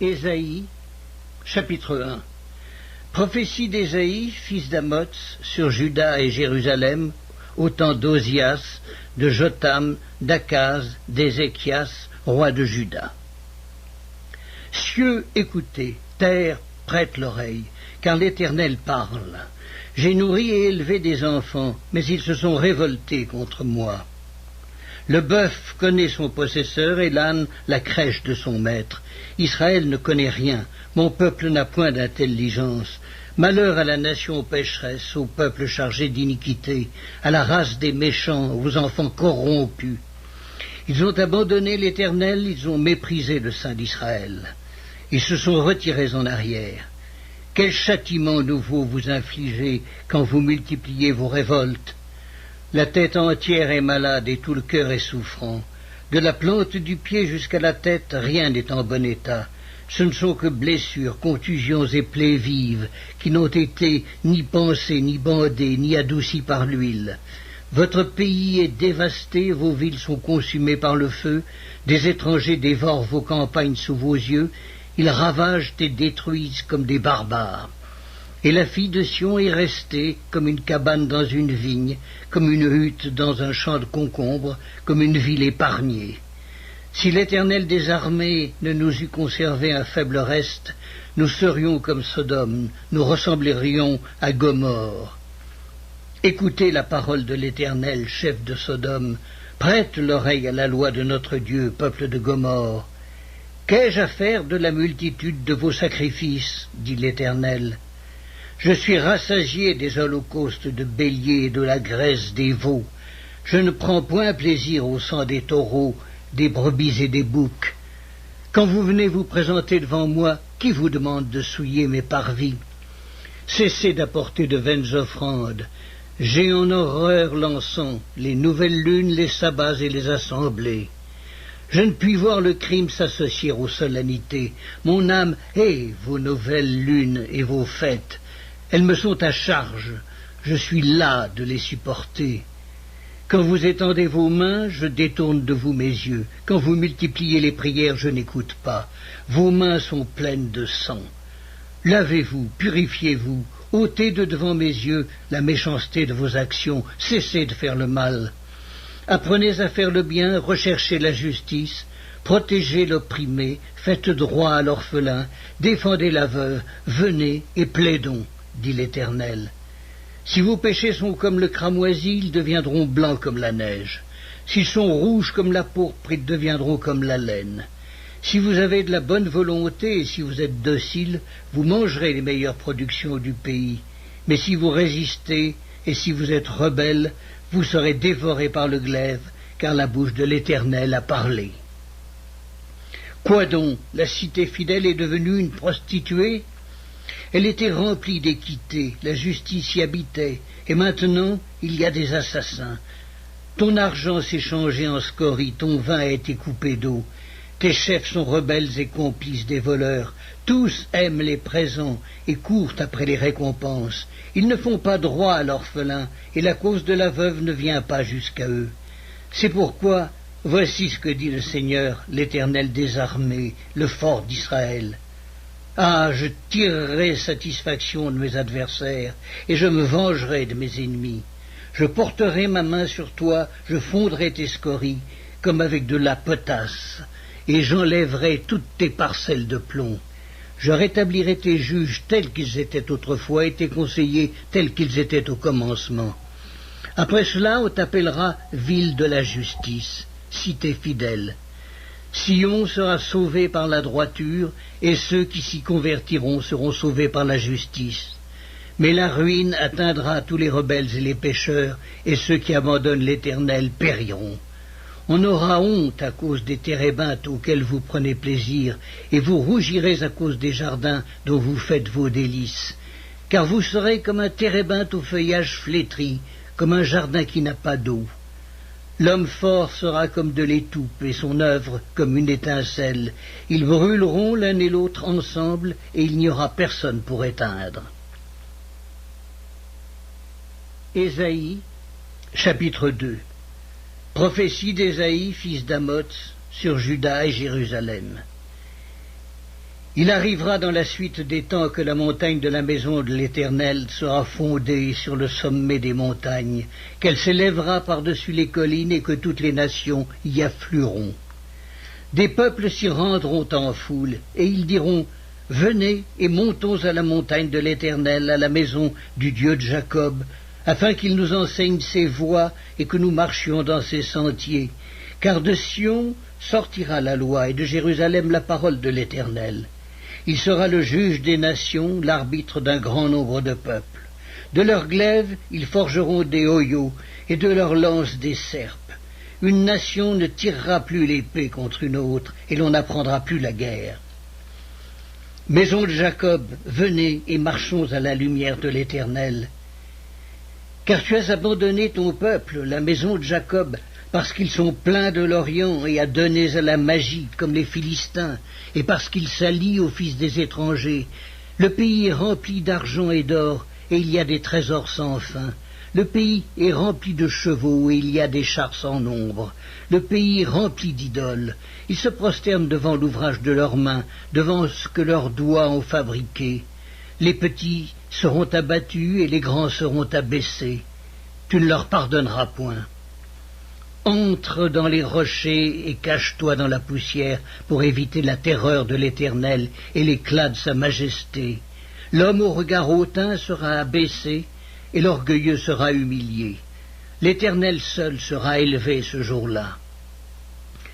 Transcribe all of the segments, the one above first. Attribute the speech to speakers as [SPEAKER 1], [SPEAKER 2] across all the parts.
[SPEAKER 1] Ésaïe, chapitre 1. Prophétie d'Ésaïe, fils d'Amoz, sur Juda et Jérusalem, au temps d'Ozias, de Jotham, d'Akaz, d'Ézéchias, roi de Juda. Cieux, écoutez, terre, prête l'oreille, car l'Éternel parle. J'ai nourri et élevé des enfants, mais ils se sont révoltés contre moi. Le bœuf connaît son possesseur et l'âne la crèche de son maître. Israël ne connaît rien, mon peuple n'a point d'intelligence. Malheur à la nation pécheresse, au peuple chargé d'iniquité, à la race des méchants, aux enfants corrompus. Ils ont abandonné l'Éternel, ils ont méprisé le Saint d'Israël. Ils se sont retirés en arrière. Quel châtiment nouveau vous infligez quand vous multipliez vos révoltes? La tête entière est malade et tout le cœur est souffrant. De la plante du pied jusqu'à la tête, rien n'est en bon état. Ce ne sont que blessures, contusions et plaies vives, qui n'ont été ni pansées, ni bandées, ni adoucies par l'huile. Votre pays est dévasté, vos villes sont consumées par le feu, des étrangers dévorent vos campagnes sous vos yeux, ils ravagent et détruisent comme des barbares. Et la fille de Sion est restée comme une cabane dans une vigne, comme une hutte dans un champ de concombres, comme une ville épargnée. Si l'Éternel des armées ne nous eût conservé un faible reste, nous serions comme Sodome, nous ressemblerions à Gomorrhe. Écoutez la parole de l'Éternel, chef de Sodome, prête l'oreille à la loi de notre Dieu, peuple de Gomorrhe. Qu'ai-je à faire de la multitude de vos sacrifices, dit l'Éternel. Je suis rassasié des holocaustes de béliers et de la graisse des veaux. Je ne prends point plaisir au sang des taureaux, des brebis et des boucs. Quand vous venez vous présenter devant moi, qui vous demande de souiller mes parvis? Cessez d'apporter de vaines offrandes. J'ai en horreur l'encens, les nouvelles lunes, les sabbats et les assemblées. Je ne puis voir le crime s'associer aux solennités. Mon âme hait vos nouvelles lunes et vos fêtes. Elles me sont à charge, je suis las de les supporter. Quand vous étendez vos mains, je détourne de vous mes yeux. Quand vous multipliez les prières, je n'écoute pas. Vos mains sont pleines de sang. Lavez-vous, purifiez-vous, ôtez de devant mes yeux la méchanceté de vos actions, cessez de faire le mal. Apprenez à faire le bien, recherchez la justice, protégez l'opprimé, faites droit à l'orphelin, défendez la veuve, venez et plaidons, dit l'Éternel. Si vos péchés sont comme le cramoisi, ils deviendront blancs comme la neige. S'ils sont rouges comme la pourpre, ils deviendront comme la laine. Si vous avez de la bonne volonté et si vous êtes docile, vous mangerez les meilleures productions du pays. Mais si vous résistez et si vous êtes rebelles, vous serez dévorés par le glaive, car la bouche de l'Éternel a parlé. Quoi donc? La cité fidèle est devenue une prostituée? Elle était remplie d'équité, la justice y habitait, et maintenant il y a des assassins. Ton argent s'est changé en scorie, ton vin a été coupé d'eau. Tes chefs sont rebelles et complices des voleurs. Tous aiment les présents et courent après les récompenses. Ils ne font pas droit à l'orphelin, et la cause de la veuve ne vient pas jusqu'à eux. C'est pourquoi, voici ce que dit le Seigneur, l'Éternel des armées, le fort d'Israël. Ah, je tirerai satisfaction de mes adversaires, et je me vengerai de mes ennemis. Je porterai ma main sur toi, je fondrai tes scories, comme avec de la potasse, et j'enlèverai toutes tes parcelles de plomb. Je rétablirai tes juges tels qu'ils étaient autrefois, et tes conseillers tels qu'ils étaient au commencement. Après cela, on t'appellera ville de la justice, cité fidèle. Sion sera sauvé par la droiture, et ceux qui s'y convertiront seront sauvés par la justice. Mais la ruine atteindra tous les rebelles et les pécheurs, et ceux qui abandonnent l'Éternel périront. On aura honte à cause des térébintes auxquelles vous prenez plaisir, et vous rougirez à cause des jardins dont vous faites vos délices. Car vous serez comme un térébinthe au feuillage flétri, comme un jardin qui n'a pas d'eau. L'homme fort sera comme de l'étoupe, et son œuvre comme une étincelle. Ils brûleront l'un et l'autre ensemble, et il n'y aura personne pour éteindre. Ésaïe, chapitre 2. Prophétie d'Ésaïe, fils d'Amoz, sur Juda et Jérusalem. Il arrivera dans la suite des temps que la montagne de la maison de l'Éternel sera fondée sur le sommet des montagnes, qu'elle s'élèvera par-dessus les collines et que toutes les nations y afflueront. Des peuples s'y rendront en foule, et ils diront « Venez et montons à la montagne de l'Éternel, à la maison du Dieu de Jacob, afin qu'il nous enseigne ses voies et que nous marchions dans ses sentiers. Car de Sion sortira la loi et de Jérusalem la parole de l'Éternel. Il sera le juge des nations, l'arbitre d'un grand nombre de peuples. De leurs glaives, ils forgeront des hoyaux, et de leurs lances des serpes. Une nation ne tirera plus l'épée contre une autre, et l'on n'apprendra plus la guerre. Maison de Jacob, venez et marchons à la lumière de l'Éternel. Car tu as abandonné ton peuple, la maison de Jacob, parce qu'ils sont pleins de l'Orient et adonnés à la magie, comme les Philistins, et parce qu'ils s'allient aux fils des étrangers. Le pays est rempli d'argent et d'or, et il y a des trésors sans fin. Le pays est rempli de chevaux, et il y a des chars sans nombre. Le pays est rempli d'idoles. Ils se prosternent devant l'ouvrage de leurs mains, devant ce que leurs doigts ont fabriqué. Les petits seront abattus, et les grands seront abaissés. Tu ne leur pardonneras point. Entre dans les rochers et cache-toi dans la poussière pour éviter la terreur de l'Éternel et l'éclat de sa majesté. L'homme au regard hautain sera abaissé et l'orgueilleux sera humilié. L'Éternel seul sera élevé ce jour-là.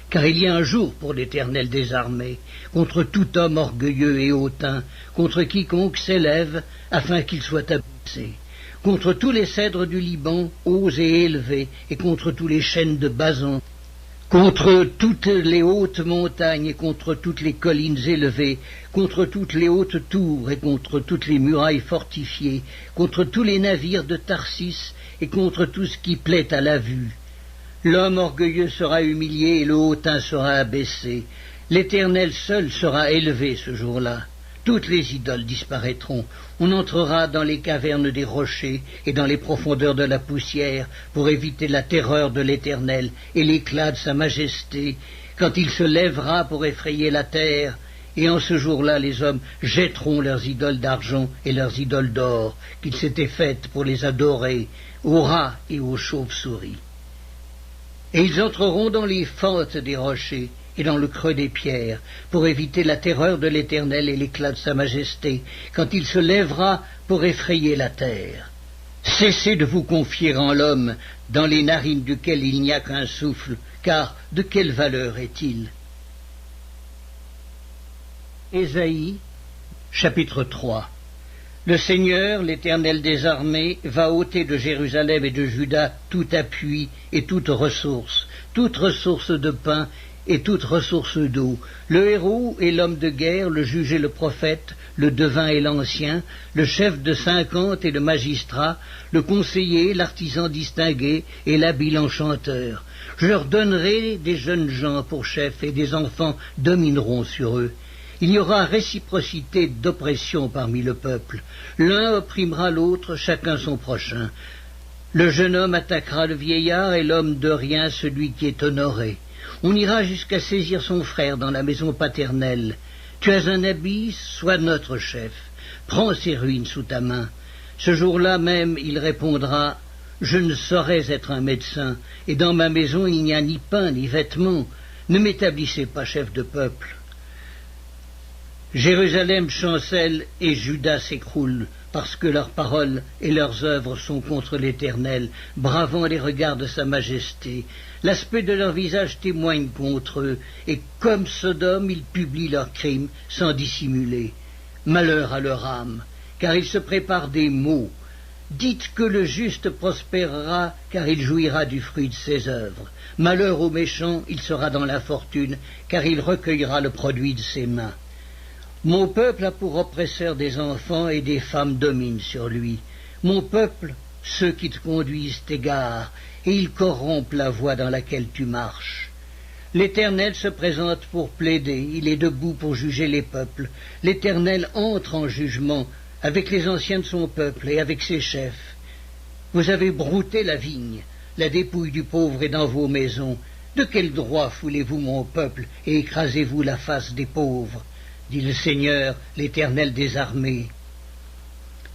[SPEAKER 1] Car il y a un jour pour l'Éternel des armées, contre tout homme orgueilleux et hautain, contre quiconque s'élève afin qu'il soit abaissé. Contre tous les cèdres du Liban, hauts et élevés, et contre tous les chênes de Basan, contre toutes les hautes montagnes, et contre toutes les collines élevées, contre toutes les hautes tours, et contre toutes les murailles fortifiées, contre tous les navires de Tarsis, et contre tout ce qui plaît à la vue. L'homme orgueilleux sera humilié, et le hautain sera abaissé. L'Éternel seul sera élevé ce jour-là. Toutes les idoles disparaîtront. On entrera dans les cavernes des rochers et dans les profondeurs de la poussière pour éviter la terreur de l'Éternel et l'éclat de sa majesté, quand il se lèvera pour effrayer la terre. Et en ce jour-là, les hommes jetteront leurs idoles d'argent et leurs idoles d'or qu'ils s'étaient faites pour les adorer, aux rats et aux chauves-souris. Et ils entreront dans les fentes des rochers et dans le creux des pierres, pour éviter la terreur de l'Éternel et l'éclat de sa majesté, quand il se lèvera pour effrayer la terre. Cessez de vous confier en l'homme, dans les narines duquel il n'y a qu'un souffle, car de quelle valeur est-il? Ésaïe, chapitre 3. Le Seigneur, l'Éternel des armées, va ôter de Jérusalem et de Juda tout appui et toute ressource de pain et toute ressource d'eau, le héros et l'homme de guerre, le juge et le prophète, le devin et l'ancien, le chef de 50 et le magistrat, le conseiller, l'artisan distingué et l'habile enchanteur. Je leur donnerai des jeunes gens pour chefs et des enfants domineront sur eux. Il y aura réciprocité d'oppression parmi le peuple. L'un opprimera l'autre, chacun son prochain. Le jeune homme attaquera le vieillard et l'homme de rien celui qui est honoré. On ira jusqu'à saisir son frère dans la maison paternelle. Tu as un habit, sois notre chef. Prends ses ruines sous ta main. Ce jour-là même, il répondra, je ne saurais être un médecin, et dans ma maison il n'y a ni pain ni vêtements. Ne m'établissez pas chef de peuple. Jérusalem chancelle et Juda s'écroule, parce que leurs paroles et leurs œuvres sont contre l'Éternel, bravant les regards de sa majesté. L'aspect de leur visage témoigne contre eux, et comme Sodome, ils publient leurs crimes sans dissimuler. Malheur à leur âme, car ils se préparent des maux. Dites que le juste prospérera, car il jouira du fruit de ses œuvres. Malheur au méchant, il sera dans l'infortune, car il recueillera le produit de ses mains. Mon peuple a pour oppresseur des enfants et des femmes dominent sur lui. Mon peuple, ceux qui te conduisent t'égarent, et ils corrompent la voie dans laquelle tu marches. L'Éternel se présente pour plaider, il est debout pour juger les peuples. L'Éternel entre en jugement avec les anciens de son peuple et avec ses chefs. Vous avez brouté la vigne, la dépouille du pauvre est dans vos maisons. De quel droit foulez-vous mon peuple et écrasez-vous la face des pauvres? dit le Seigneur, l'Éternel des armées.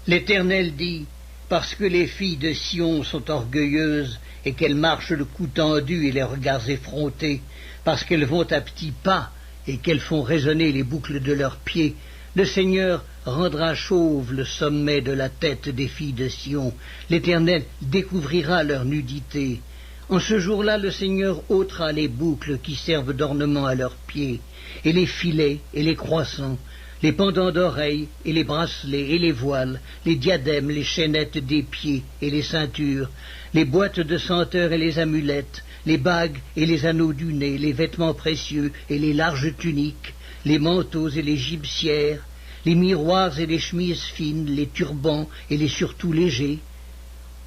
[SPEAKER 1] L'Éternel dit, parce que les filles de Sion sont orgueilleuses et qu'elles marchent le cou tendu et les regards effrontés, parce qu'elles vont à petits pas et qu'elles font résonner les boucles de leurs pieds, le Seigneur rendra chauve le sommet de la tête des filles de Sion. L'Éternel découvrira leur nudité. En ce jour-là, le Seigneur ôtera les boucles qui servent d'ornement à leurs pieds, et les filets et les croissants, les pendants d'oreilles et les bracelets et les voiles, les diadèmes, les chaînettes des pieds et les ceintures, les boîtes de senteurs et les amulettes, les bagues et les anneaux du nez, les vêtements précieux et les larges tuniques, les manteaux et les gibecières, les miroirs et les chemises fines, les turbans et les surtouts légers.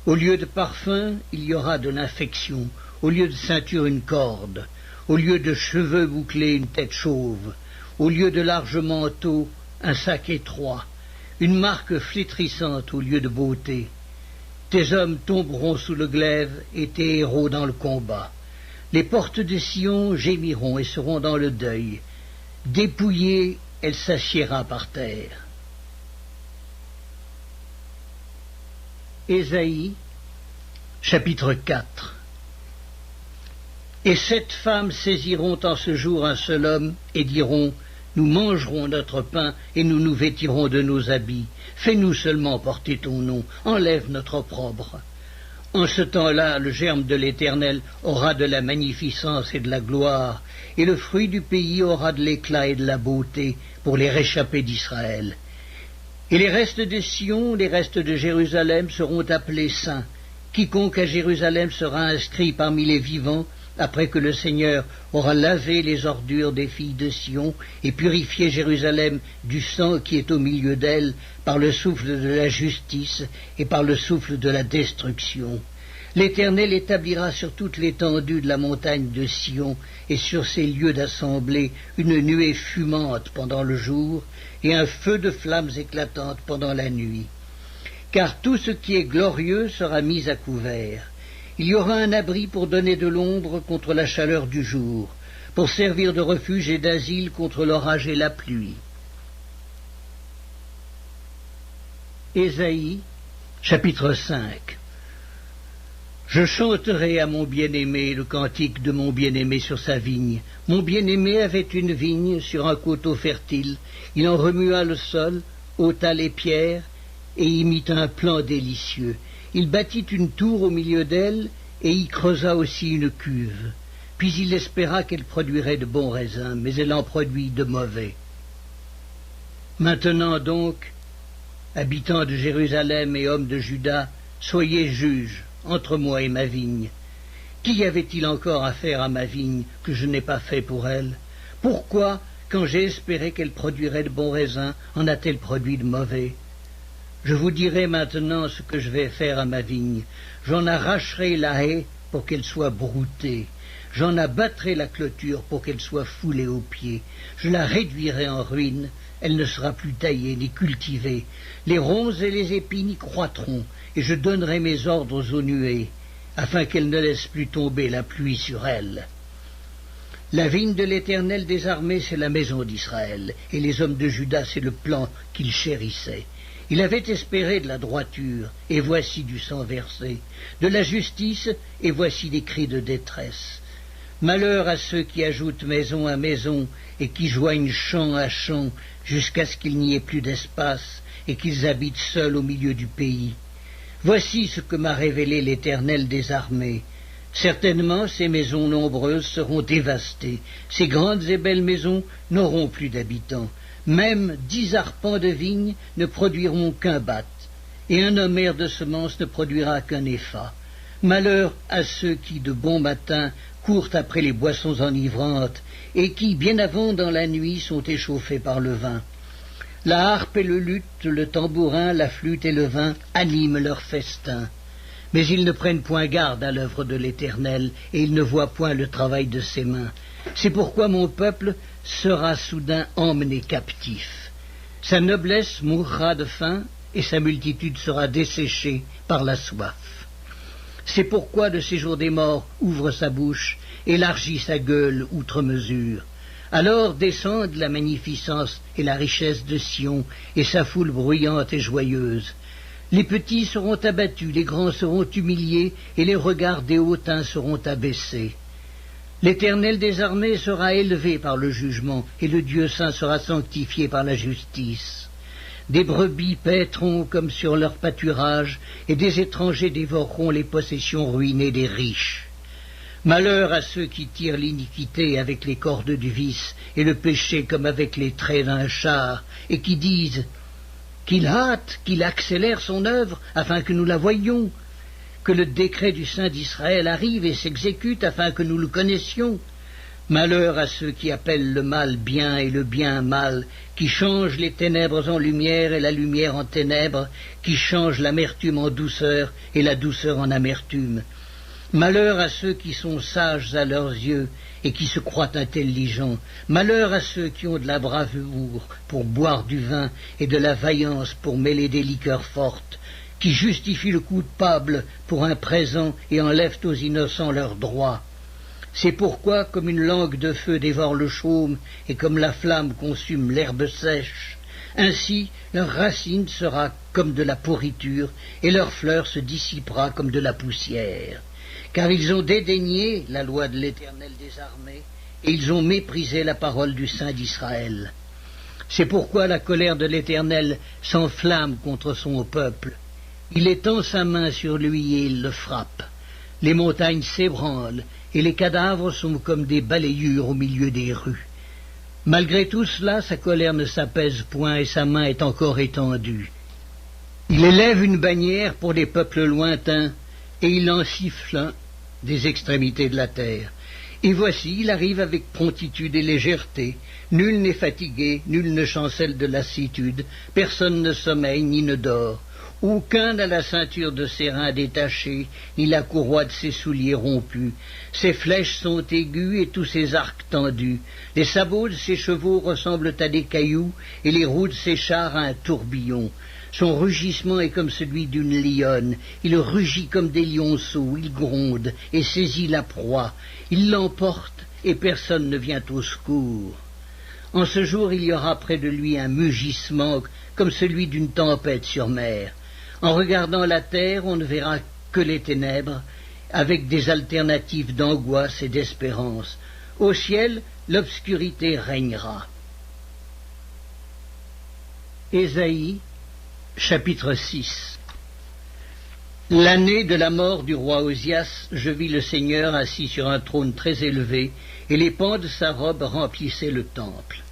[SPEAKER 1] Au lieu de parfum, il y aura de l'infection, au lieu de ceinture une corde, au lieu de cheveux bouclés une tête chauve, au lieu de larges manteaux un sac étroit, une marque flétrissante au lieu de beauté. Tes hommes tomberont sous le glaive et tes héros dans le combat. Les portes de Sion gémiront et seront dans le deuil. Dépouillée, elle s'assiera par terre. Ésaïe, chapitre 4. Et 7 femmes saisiront en ce jour un seul homme et diront, nous mangerons notre pain et nous nous vêtirons de nos habits. Fais-nous seulement porter ton nom, enlève notre opprobre. En ce temps-là, le germe de l'Éternel aura de la magnificence et de la gloire, et le fruit du pays aura de l'éclat et de la beauté pour les réchappés d'Israël. Et les restes de Sion, les restes de Jérusalem seront appelés saints. Quiconque à Jérusalem sera inscrit parmi les vivants, après que le Seigneur aura lavé les ordures des filles de Sion et purifié Jérusalem du sang qui est au milieu d'elle par le souffle de la justice et par le souffle de la destruction. L'Éternel établira sur toute l'étendue de la montagne de Sion et sur ses lieux d'assemblée une nuée fumante pendant le jour et un feu de flammes éclatantes pendant la nuit. Car tout ce qui est glorieux sera mis à couvert. Il y aura un abri pour donner de l'ombre contre la chaleur du jour, pour servir de refuge et d'asile contre l'orage et la pluie. Ésaïe, chapitre 5. Je chanterai à mon bien-aimé le cantique de mon bien-aimé sur sa vigne. Mon bien-aimé avait une vigne sur un coteau fertile. Il en remua le sol, ôta les pierres et y mit un plan délicieux. Il bâtit une tour au milieu d'elle et y creusa aussi une cuve. Puis il espéra qu'elle produirait de bons raisins, mais elle en produit de mauvais. Maintenant donc, habitants de Jérusalem et hommes de Juda, soyez juges entre moi et ma vigne. Qu'y avait-il encore à faire à ma vigne que je n'ai pas fait pour elle? Pourquoi, quand j'ai espéré qu'elle produirait de bons raisins, en a-t-elle produit de mauvais? Je vous dirai maintenant ce que je vais faire à ma vigne. J'en arracherai la haie pour qu'elle soit broutée. J'en abattrai la clôture pour qu'elle soit foulée aux pieds. Je la réduirai en ruine. Elle ne sera plus taillée ni cultivée. Les ronces et les épines y croîtront, et je donnerai mes ordres aux nuées, afin qu'elles ne laissent plus tomber la pluie sur elle. La vigne de l'Éternel des armées, c'est la maison d'Israël, et les hommes de Juda, c'est le plan qu'il chérissait. Il avait espéré de la droiture, et voici du sang versé, de la justice, et voici des cris de détresse. Malheur à ceux qui ajoutent maison à maison, et qui joignent champ à champ, jusqu'à ce qu'il n'y ait plus d'espace, et qu'ils habitent seuls au milieu du pays. Voici ce que m'a révélé l'Éternel des armées. Certainement ces maisons nombreuses seront dévastées, ces grandes et belles maisons n'auront plus d'habitants. Même 10 arpents de vigne ne produiront qu'un bath, et un homère de semences ne produira qu'un épha. Malheur à ceux qui, de bon matin, courent après les boissons enivrantes, et qui, bien avant dans la nuit, sont échauffés par le vin. La harpe et le luth, le tambourin, la flûte et le vin animent leur festin. Mais ils ne prennent point garde à l'œuvre de l'Éternel, et ils ne voient point le travail de ses mains. C'est pourquoi mon peuple sera soudain emmené captif. Sa noblesse mourra de faim, et sa multitude sera desséchée par la soif. C'est pourquoi le séjour des morts ouvre sa bouche, élargit sa gueule outre mesure. Alors descendent la magnificence et la richesse de Sion, et sa foule bruyante et joyeuse. Les petits seront abattus, les grands seront humiliés, et les regards des hautains seront abaissés. L'Éternel des armées sera élevé par le jugement, et le Dieu saint sera sanctifié par la justice. Des brebis paîtront comme sur leur pâturage, et des étrangers dévoreront les possessions ruinées des riches. Malheur à ceux qui tirent l'iniquité avec les cordes du vice, et le péché comme avec les traits d'un char, et qui disent qu'il hâte, qu'il accélère son œuvre, afin que nous la voyions, que le décret du Saint d'Israël arrive et s'exécute, afin que nous le connaissions. Malheur à ceux qui appellent le mal bien et le bien mal, qui changent les ténèbres en lumière et la lumière en ténèbres, qui changent l'amertume en douceur et la douceur en amertume. Malheur à ceux qui sont sages à leurs yeux et qui se croient intelligents. Malheur à ceux qui ont de la bravoure pour boire du vin et de la vaillance pour mêler des liqueurs fortes, qui justifient le coupable pour un présent et enlèvent aux innocents leurs droits. C'est pourquoi, comme une langue de feu dévore le chaume et comme la flamme consume l'herbe sèche, ainsi leur racine sera comme de la pourriture et leur fleur se dissipera comme de la poussière. Car ils ont dédaigné la loi de l'Éternel des armées, et ils ont méprisé la parole du Saint d'Israël. C'est pourquoi la colère de l'Éternel s'enflamme contre son peuple. Il étend sa main sur lui et il le frappe. Les montagnes s'ébranlent, et les cadavres sont comme des balayures au milieu des rues. Malgré tout cela, sa colère ne s'apaise point, et sa main est encore étendue. Il élève une bannière pour des peuples lointains, et il en siffle un des extrémités de la terre. Et voici, il arrive avec promptitude et légèreté. Nul n'est fatigué, nul ne chancelle de lassitude, personne ne sommeille ni ne dort. Aucun n'a la ceinture de ses reins détachée, ni la courroie de ses souliers rompue. Ses flèches sont aiguës et tous ses arcs tendus. Les sabots de ses chevaux ressemblent à des cailloux, et les roues de ses chars à un tourbillon. Son rugissement est comme celui d'une lionne. Il rugit comme des lionceaux, il gronde et saisit la proie. Il l'emporte et personne ne vient au secours. En ce jour, il y aura près de lui un mugissement comme celui d'une tempête sur mer. En regardant la terre, on ne verra que les ténèbres, avec des alternatives d'angoisse et d'espérance. Au ciel, l'obscurité régnera. Ésaïe, chapitre 6. L'année de la mort du roi Osias, je vis le Seigneur assis sur un trône très élevé, et les pans de sa robe remplissaient le temple.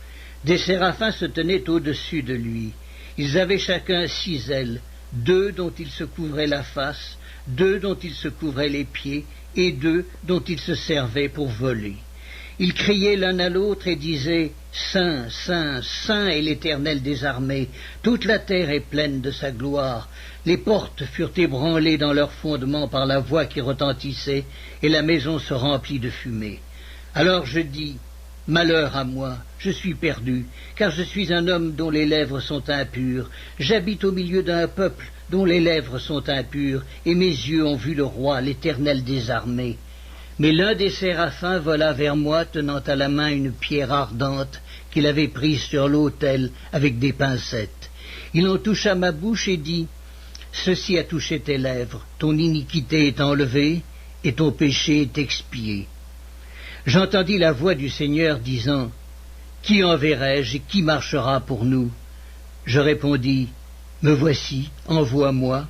[SPEAKER 1] Des séraphins se tenaient au-dessus de lui. Ils avaient chacun 6 ailes, 2 dont ils se couvraient la face, 2 dont ils se couvraient les pieds, et 2 dont ils se servaient pour voler. Ils criaient l'un à l'autre et disaient « Saint, Saint, Saint est l'Éternel des armées, toute la terre est pleine de sa gloire. » Les portes furent ébranlées dans leurs fondements par la voix qui retentissait, et la maison se remplit de fumée. Alors je dis « Malheur à moi, je suis perdu, car je suis un homme dont les lèvres sont impures. J'habite au milieu d'un peuple dont les lèvres sont impures, et mes yeux ont vu le roi, l'Éternel des armées. » Mais l'un des séraphins vola vers moi, tenant à la main une pierre ardente qu'il avait prise sur l'autel avec des pincettes. Il en toucha ma bouche et dit « Ceci a touché tes lèvres, ton iniquité est enlevée et ton péché est expié. » J'entendis la voix du Seigneur disant « Qui enverrai-je et qui marchera pour nous ?» Je répondis « Me voici, envoie-moi. »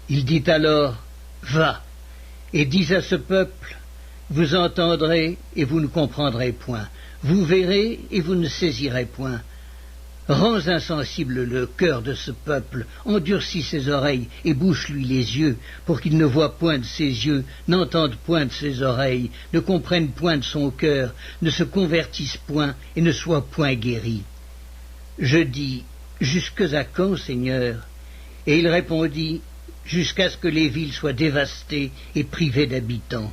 [SPEAKER 1] Il dit alors « Va, et dis à ce peuple, vous entendrez et vous ne comprendrez point, vous verrez et vous ne saisirez point. Rends insensible le cœur de ce peuple, endurcis ses oreilles et bouche-lui les yeux, pour qu'il ne voie point de ses yeux, n'entende point de ses oreilles, ne comprenne point de son cœur, ne se convertisse point et ne soit point guéri. Je dis, jusque à quand, Seigneur? Et il répondit, jusqu'à ce que les villes soient dévastées et privées d'habitants,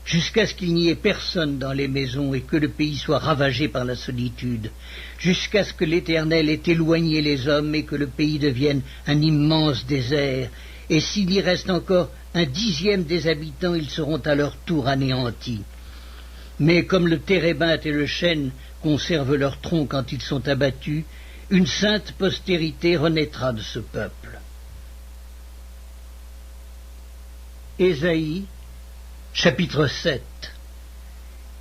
[SPEAKER 1] jusqu'à ce qu'il n'y ait personne dans les maisons et que le pays soit ravagé par la solitude, jusqu'à ce que l'Éternel ait éloigné les hommes et que le pays devienne un immense désert, et s'il y reste encore 1/10 des habitants, ils seront à leur tour anéantis. Mais comme le térébinthe et le chêne conservent leur tronc quand ils sont abattus, une sainte postérité renaîtra de ce peuple. Ésaïe, chapitre 7.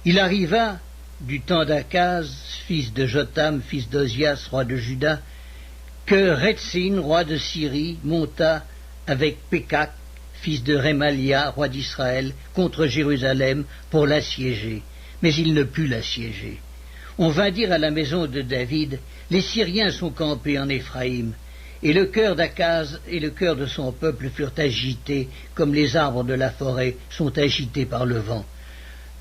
[SPEAKER 1] Il arriva, du temps d'Akaz, fils de Jotham, fils d'Ozias, roi de Juda, que Rétzin, roi de Syrie, monta avec Pékak, fils de Rémalia, roi d'Israël, contre Jérusalem pour l'assiéger. Mais il ne put l'assiéger. On vint dire à la maison de David, les Syriens sont campés en Éphraïm. Et le cœur d'Akaz et le cœur de son peuple furent agités, comme les arbres de la forêt sont agités par le vent.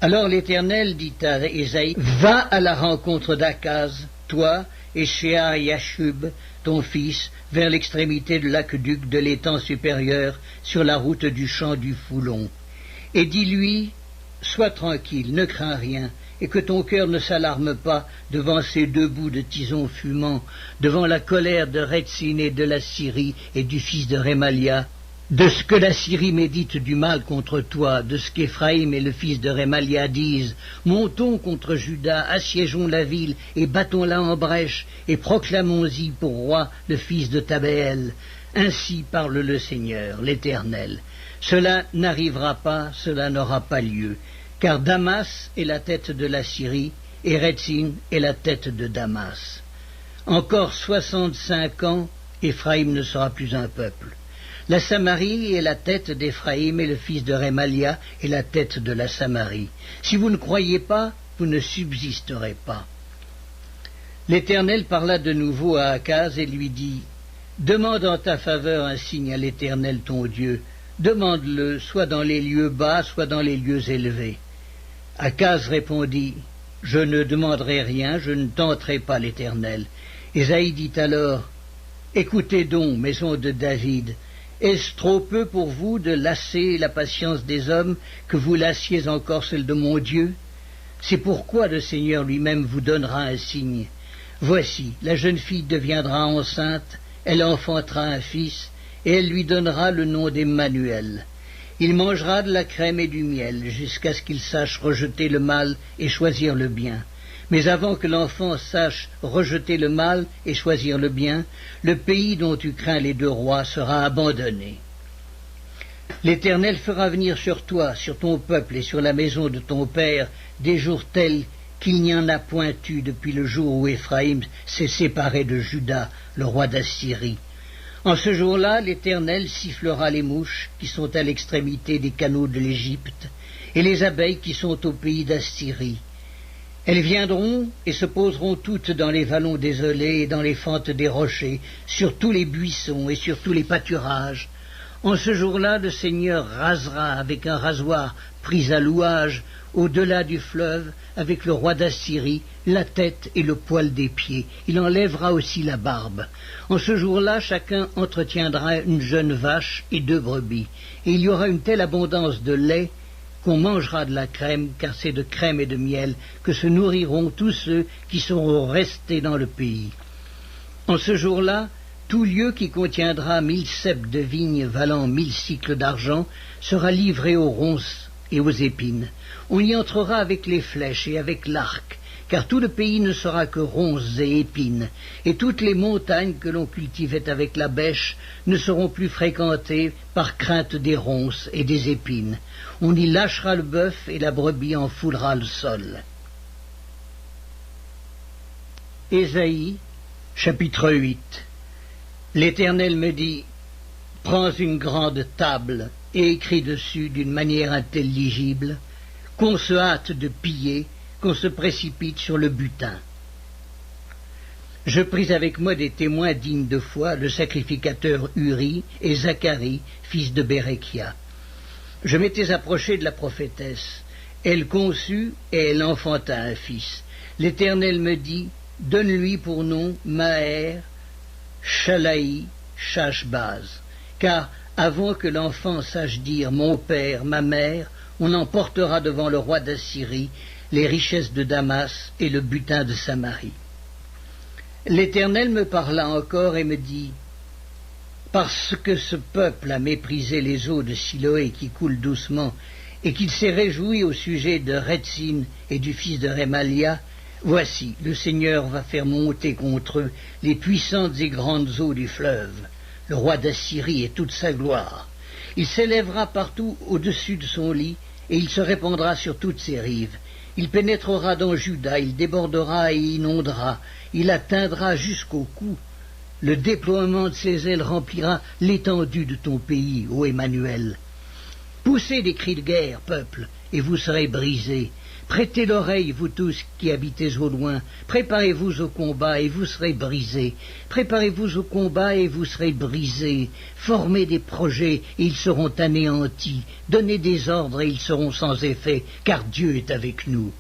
[SPEAKER 1] Alors l'Éternel dit à Ésaïe, va à la rencontre d'Akaz, toi et Shear Yashub, ton fils, vers l'extrémité de l'aqueduc de l'étang supérieur, sur la route du champ du Foulon. Et dis-lui, sois tranquille, ne crains rien, et que ton cœur ne s'alarme pas devant ces deux bouts de tison fumant, devant la colère de Rétzin et de la Syrie et du fils de Rémalia, de ce que la Syrie médite du mal contre toi, de ce qu'Éphraïm et le fils de Rémalia disent, montons contre Juda, assiégeons la ville et battons-la en brèche, et proclamons-y pour roi le fils de Tabéel. Ainsi parle le Seigneur, l'Éternel. Cela n'arrivera pas, cela n'aura pas lieu, car Damas est la tête de la Syrie, et Rétzin est la tête de Damas. Encore 65 ans, Éphraïm ne sera plus un peuple. La Samarie est la tête d'Éphraïm, et le fils de Rémalia est la tête de la Samarie. Si vous ne croyez pas, vous ne subsisterez pas. L'Éternel parla de nouveau à Akaz et lui dit, demande en ta faveur un signe à l'Éternel ton Dieu. Demande-le, soit dans les lieux bas, soit dans les lieux élevés. Akaz répondit, je ne demanderai rien, je ne tenterai pas l'Éternel. Ésaïe dit alors, écoutez donc, maison de David, est-ce trop peu pour vous de lasser la patience des hommes, que vous lassiez encore celle de mon Dieu? C'est pourquoi le Seigneur lui-même vous donnera un signe. Voici, la jeune fille deviendra enceinte, elle enfantera un fils, et elle lui donnera le nom d'Emmanuel. Il mangera de la crème et du miel, jusqu'à ce qu'il sache rejeter le mal et choisir le bien. Mais avant que l'enfant sache rejeter le mal et choisir le bien, le pays dont tu crains les deux rois sera abandonné. L'Éternel fera venir sur toi, sur ton peuple et sur la maison de ton père, des jours tels qu'il n'y en a point eu depuis le jour où Éphraïm s'est séparé de Juda, le roi d'Assyrie. En ce jour-là, l'Éternel sifflera les mouches qui sont à l'extrémité des canaux de l'Égypte et les abeilles qui sont au pays d'Assyrie. Elles viendront et se poseront toutes dans les vallons désolés et dans les fentes des rochers, sur tous les buissons et sur tous les pâturages. En ce jour-là, le Seigneur rasera avec un rasoir pris à louage, au-delà du fleuve, avec le roi d'Assyrie, la tête et le poil des pieds. Il enlèvera aussi la barbe. En ce jour-là, chacun entretiendra une jeune vache et 2 brebis. Et il y aura une telle abondance de lait qu'on mangera de la crème, car c'est de crème et de miel que se nourriront tous ceux qui seront restés dans le pays. En ce jour-là, tout lieu qui contiendra 1000 ceps de vigne valant 1000 cycles d'argent sera livré aux ronces et aux épines. On y entrera avec les flèches et avec l'arc, car tout le pays ne sera que ronces et épines, et toutes les montagnes que l'on cultivait avec la bêche ne seront plus fréquentées par crainte des ronces et des épines. On y lâchera le bœuf et la brebis en foulera le sol. Ésaïe, chapitre 8. L'Éternel me dit, prends une grande table et écris dessus d'une manière intelligible, qu'on se hâte de piller, qu'on se précipite sur le butin. Je pris avec moi des témoins dignes de foi, le sacrificateur Uri et Zacharie, fils de Béréchia. Je m'étais approché de la prophétesse. Elle conçut et elle enfanta un fils. L'Éternel me dit, donne-lui pour nom Maher, Shalaï, Shashbaz, car avant que l'enfant sache dire mon père, ma mère, on emportera devant le roi d'Assyrie les richesses de Damas et le butin de Samarie. L'Éternel me parla encore et me dit, parce que ce peuple a méprisé les eaux de Siloé qui coulent doucement, et qu'il s'est réjoui au sujet de Rétzin et du fils de Rémalia, Voici, le Seigneur va faire monter contre eux les puissantes et grandes eaux du fleuve, le roi d'Assyrie et toute sa gloire. Il s'élèvera partout au-dessus de son lit, et il se répandra sur toutes ses rives. Il pénétrera dans Juda, il débordera et inondera, il atteindra jusqu'au cou. Le déploiement de ses ailes remplira l'étendue de ton pays, ô Emmanuel. Poussez des cris de guerre, peuple, et vous serez brisés. Prêtez l'oreille, vous tous qui habitez au loin. Préparez-vous au combat, et vous serez brisés. Préparez-vous au combat, et vous serez brisés. Formez des projets, et ils seront anéantis. Donnez des ordres, et ils seront sans effet, car Dieu est avec nous.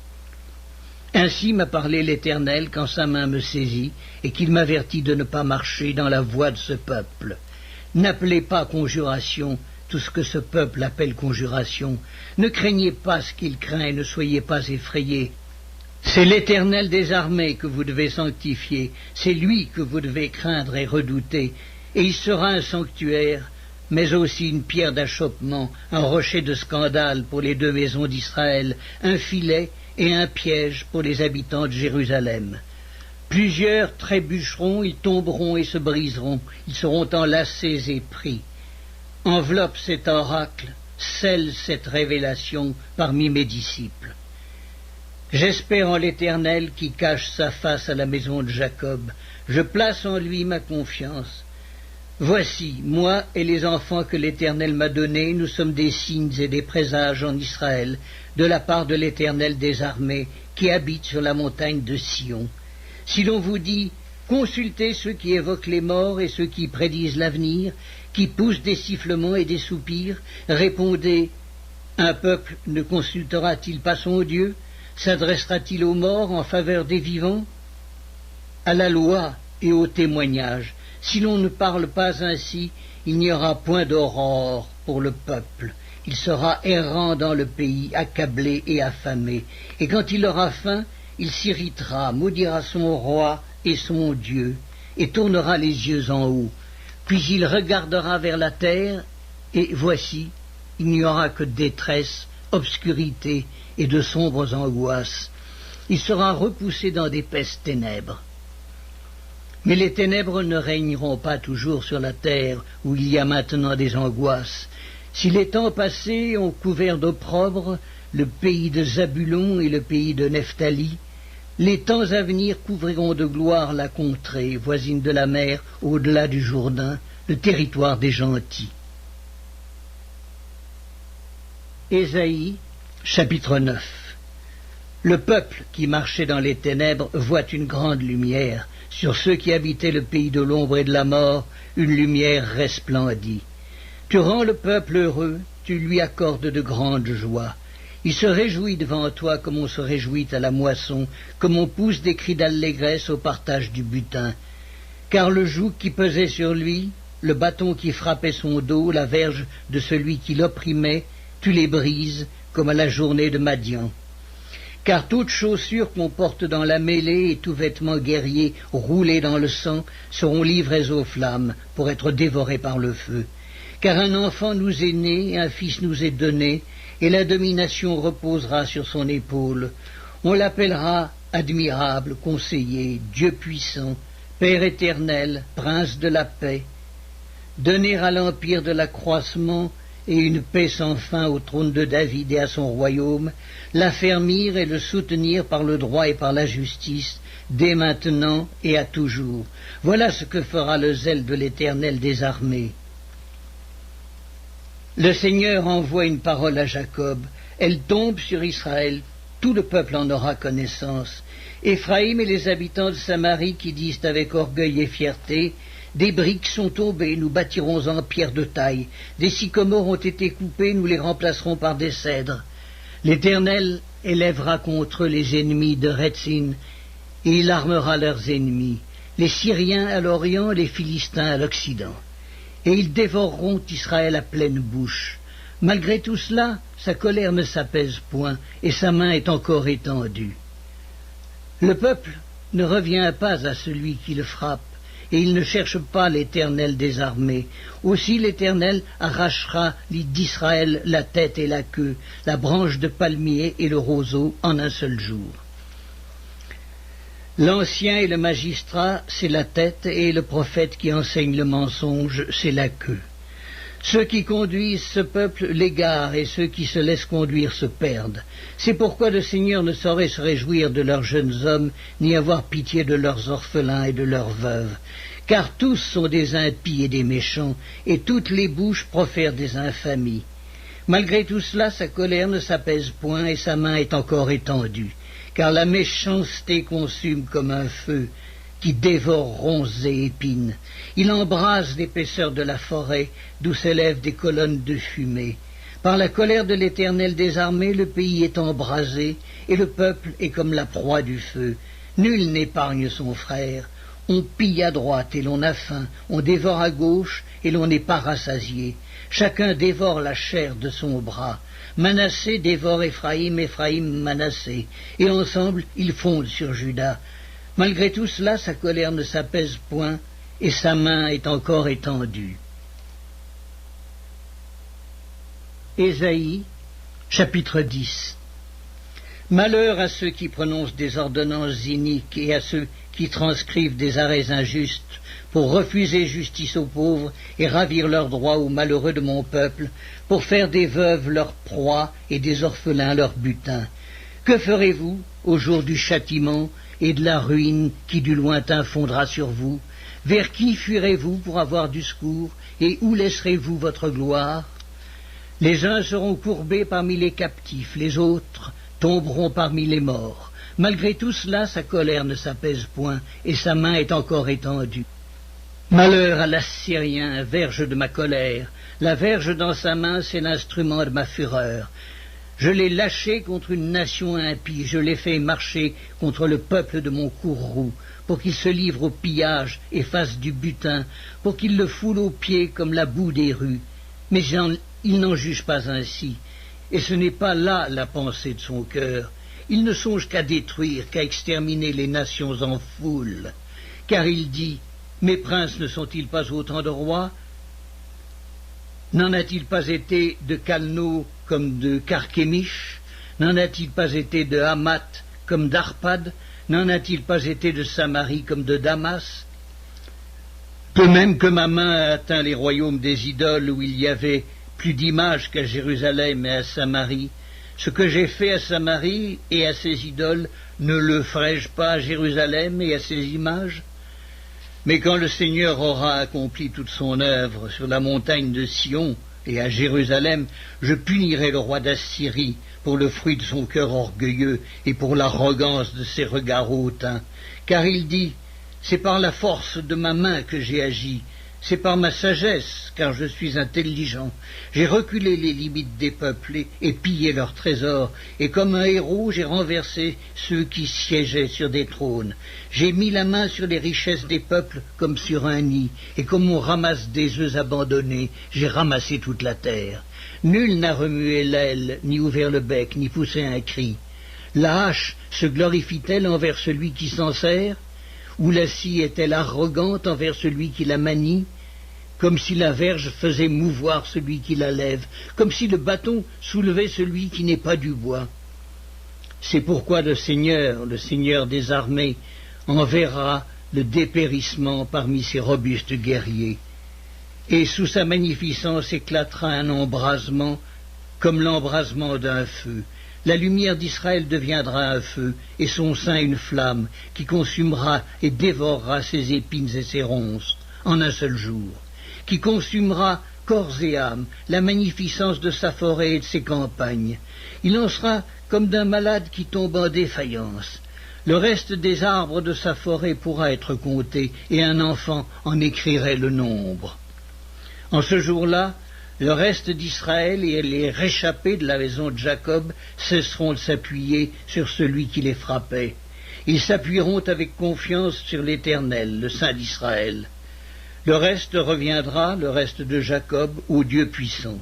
[SPEAKER 1] Ainsi m'a parlé l'Éternel quand sa main me saisit, et qu'il m'avertit de ne pas marcher dans la voie de ce peuple. N'appelez pas conjuration tout ce que ce peuple appelle conjuration. Ne craignez pas ce qu'il craint et ne soyez pas effrayés. C'est l'Éternel des armées que vous devez sanctifier, c'est lui que vous devez craindre et redouter, et il sera un sanctuaire, mais aussi une pierre d'achoppement, un rocher de scandale pour les deux maisons d'Israël, un filet et un piège pour les habitants de Jérusalem. Plusieurs trébucheront, ils tomberont et se briseront, ils seront enlacés et pris. Enveloppe cet oracle, scelle cette révélation parmi mes disciples. J'espère en l'Éternel qui cache sa face à la maison de Jacob. Je place en lui ma confiance. Voici, moi et les enfants que l'Éternel m'a donnés, nous sommes des signes et des présages en Israël, de la part de l'Éternel des armées, qui habite sur la montagne de Sion. Si l'on vous dit, consultez ceux qui évoquent les morts et ceux qui prédisent l'avenir, qui poussent des sifflements et des soupirs, répondez, un peuple ne consultera-t-il pas son Dieu? S'adressera-t-il aux morts en faveur des vivants? À la loi et au témoignage, si l'on ne parle pas ainsi, il n'y aura point d'aurore pour le peuple. Il sera errant dans le pays, accablé et affamé, et quand il aura faim, il s'irritera, maudira son roi et son Dieu, et tournera les yeux en haut. Puis il regardera vers la terre, et voici, il n'y aura que détresse, obscurité et de sombres angoisses. Il sera repoussé dans d'épaisses ténèbres. Mais les ténèbres ne régneront pas toujours sur la terre, où il y a maintenant des angoisses. Si les temps passés ont couvert d'opprobre le pays de Zabulon et le pays de Nephtali, les temps à venir couvriront de gloire la contrée, voisine de la mer, au-delà du Jourdain, le territoire des gentils. Ésaïe, chapitre 9. Le peuple qui marchait dans les ténèbres voit une grande lumière. Sur ceux qui habitaient le pays de l'ombre et de la mort, une lumière resplendit. Tu rends le peuple heureux, tu lui accordes de grandes joies. Il se réjouit devant toi comme on se réjouit à la moisson, comme on pousse des cris d'allégresse au partage du butin. Car le joug qui pesait sur lui, le bâton qui frappait son dos, la verge de celui qui l'opprimait, tu les brises comme à la journée de Madian. Car toute chaussure qu'on porte dans la mêlée et tout vêtement guerrier roulé dans le sang seront livrés aux flammes pour être dévorés par le feu. Car un enfant nous est né, un fils nous est donné, et la domination reposera sur son épaule. On l'appellera admirable, conseiller, Dieu puissant, Père éternel, prince de la paix. Donner à l'empire de l'accroissement et une paix sans fin au trône de David et à son royaume, l'affermir et le soutenir par le droit et par la justice, dès maintenant et à toujours. Voilà ce que fera le zèle de l'Éternel des armées. Le Seigneur envoie une parole à Jacob, elle tombe sur Israël, tout le peuple en aura connaissance. Éphraïm et les habitants de Samarie qui disent avec orgueil et fierté, des briques sont tombées, nous bâtirons en pierre de taille, des sycomores ont été coupés, nous les remplacerons par des cèdres. L'Éternel élèvera contre eux les ennemis de Rétzin, et il armera leurs ennemis, les Syriens à l'Orient, les Philistins à l'Occident. Et ils dévoreront Israël à pleine bouche. Malgré tout cela, sa colère ne s'apaise point, et sa main est encore étendue. Le peuple ne revient pas à celui qui le frappe, et il ne cherche pas l'Éternel des armées. Aussi l'Éternel arrachera d'Israël la tête et la queue, la branche de palmier et le roseau en un seul jour. L'ancien et le magistrat, c'est la tête, et le prophète qui enseigne le mensonge, c'est la queue. Ceux qui conduisent ce peuple l'égarent, et ceux qui se laissent conduire se perdent. C'est pourquoi le Seigneur ne saurait se réjouir de leurs jeunes hommes, ni avoir pitié de leurs orphelins et de leurs veuves. Car tous sont des impies et des méchants, et toutes les bouches profèrent des infamies. Malgré tout cela, sa colère ne s'apaise point, et sa main est encore étendue. Car la méchanceté consume comme un feu, qui dévore ronces et épines. Il embrase l'épaisseur de la forêt, d'où s'élèvent des colonnes de fumée. Par la colère de l'Éternel des armées, le pays est embrasé, et le peuple est comme la proie du feu. Nul n'épargne son frère. On pille à droite et l'on a faim, on dévore à gauche et l'on n'est pas rassasié. Chacun dévore la chair de son bras. Manassé dévore Éphraïm, Éphraïm Manassé, et ensemble ils fondent sur Juda. Malgré tout cela, sa colère ne s'apaise point, et sa main est encore étendue. Ésaïe, chapitre 10. Malheur à ceux qui prononcent des ordonnances iniques et à ceux qui transcrivent des arrêts injustes pour refuser justice aux pauvres et ravir leurs droits aux malheureux de mon peuple, pour faire des veuves leur proie et des orphelins leur butin. Que ferez-vous au jour du châtiment et de la ruine qui du lointain fondra sur vous? Vers qui fuirez-vous pour avoir du secours, et où laisserez-vous votre gloire? Les uns seront courbés parmi les captifs, les autres tomberont parmi les morts. Malgré tout cela, sa colère ne s'apaise point, et sa main est encore étendue. Malheur à l'Assyrien, verge de ma colère. La verge dans sa main, c'est l'instrument de ma fureur. Je l'ai lâché contre une nation impie, je l'ai fait marcher contre le peuple de mon courroux, pour qu'il se livre au pillage et fasse du butin, pour qu'il le foule aux pieds comme la boue des rues. Mais il n'en juge pas ainsi, et ce n'est pas là la pensée de son cœur. Il ne songe qu'à détruire, qu'à exterminer les nations en foule. Car il dit, mes princes ne sont-ils pas autant de rois? N'en a-t-il pas été de Calno comme de Carchemish? N'en a-t-il pas été de Hamath comme d'Arpad? N'en a-t-il pas été de Samarie comme de Damas? De même que ma main a atteint les royaumes des idoles où il y avait plus d'images qu'à Jérusalem et à Samarie, ce que j'ai fait à Samarie et à ses idoles, ne le ferai-je pas à Jérusalem et à ses images? Mais quand le Seigneur aura accompli toute son œuvre sur la montagne de Sion et à Jérusalem, je punirai le roi d'Assyrie pour le fruit de son cœur orgueilleux et pour l'arrogance de ses regards hautains. Car il dit, c'est par la force de ma main que j'ai agi, c'est par ma sagesse, car je suis intelligent. J'ai reculé les limites des peuples et pillé leurs trésors, et comme un héros, j'ai renversé ceux qui siégeaient sur des trônes. J'ai mis la main sur les richesses des peuples comme sur un nid, et comme on ramasse des œufs abandonnés, j'ai ramassé toute la terre. Nul n'a remué l'aile, ni ouvert le bec, ni poussé un cri. La hache se glorifie-t-elle envers celui qui s'en sert? Ou la scie est-elle arrogante envers celui qui la manie? Comme si la verge faisait mouvoir celui qui la lève, comme si le bâton soulevait celui qui n'est pas du bois. C'est pourquoi le Seigneur des armées, enverra le dépérissement parmi ses robustes guerriers, et sous sa magnificence éclatera un embrasement comme l'embrasement d'un feu. La lumière d'Israël deviendra un feu, et son sein une flamme, qui consumera et dévorera ses épines et ses ronces, en un seul jour, qui consumera corps et âme, la magnificence de sa forêt et de ses campagnes. Il en sera comme d'un malade qui tombe en défaillance. Le reste des arbres de sa forêt pourra être compté, et un enfant en écrirait le nombre. En ce jour-là, le reste d'Israël et les réchappés de la maison de Jacob cesseront de s'appuyer sur celui qui les frappait. Ils s'appuieront avec confiance sur l'Éternel, le Saint d'Israël. Le reste reviendra, le reste de Jacob, au Dieu puissant.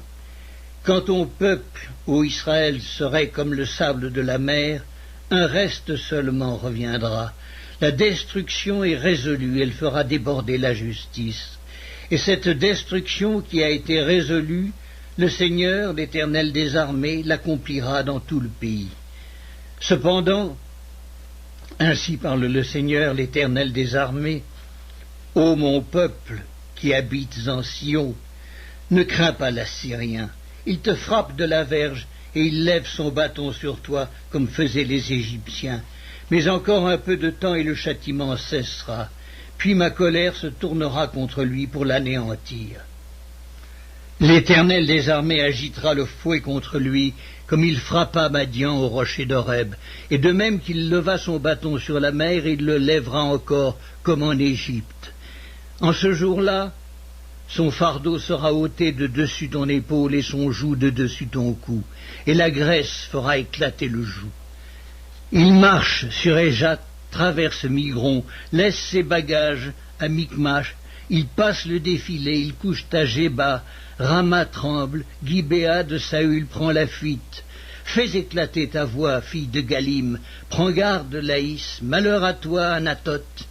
[SPEAKER 1] Quand ton peuple, ô Israël, serait comme le sable de la mer, un reste seulement reviendra. La destruction est résolue, elle fera déborder la justice. Et cette destruction qui a été résolue, le Seigneur, l'Éternel des armées, l'accomplira dans tout le pays. Cependant, Ainsi parle le Seigneur, l'Éternel des armées. Ô mon peuple qui habites en Sion, ne crains pas l'Assyrien. Il te frappe de la verge et il lève son bâton sur toi comme faisaient les Égyptiens. Mais encore un peu de temps et le châtiment cessera. Puis ma colère se tournera contre lui pour l'anéantir. L'Éternel des armées agitera le fouet contre lui, comme il frappa Madian au rocher d'Horeb, et de même qu'il leva son bâton sur la mer, il le lèvera encore comme en Égypte. En ce jour-là, son fardeau sera ôté de dessus ton épaule et son joug de dessus ton cou, et la graisse fera éclater le joug. Il marche sur Éjat, traverse Migron, laisse ses bagages à Micmash, il passe le défilé, il couche à Géba, Rama tremble, Gibéa de Saül prend la fuite. Fais éclater ta voix, fille de Galim, prends garde, Laïs, malheur à toi, Anatoth.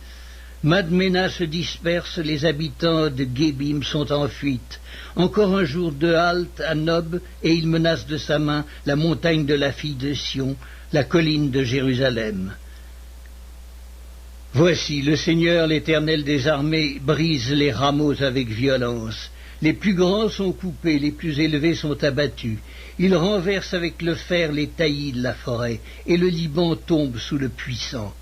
[SPEAKER 1] Madména se disperse, les habitants de Gébim sont en fuite. Encore un jour de halte à Nob, et il menace de sa main la montagne de la fille de Sion, la colline de Jérusalem. Voici, le Seigneur, l'Éternel des armées, brise les rameaux avec violence. Les plus grands sont coupés, les plus élevés sont abattus. Il renverse avec le fer les taillis de la forêt, et le Liban tombe sous le puissant.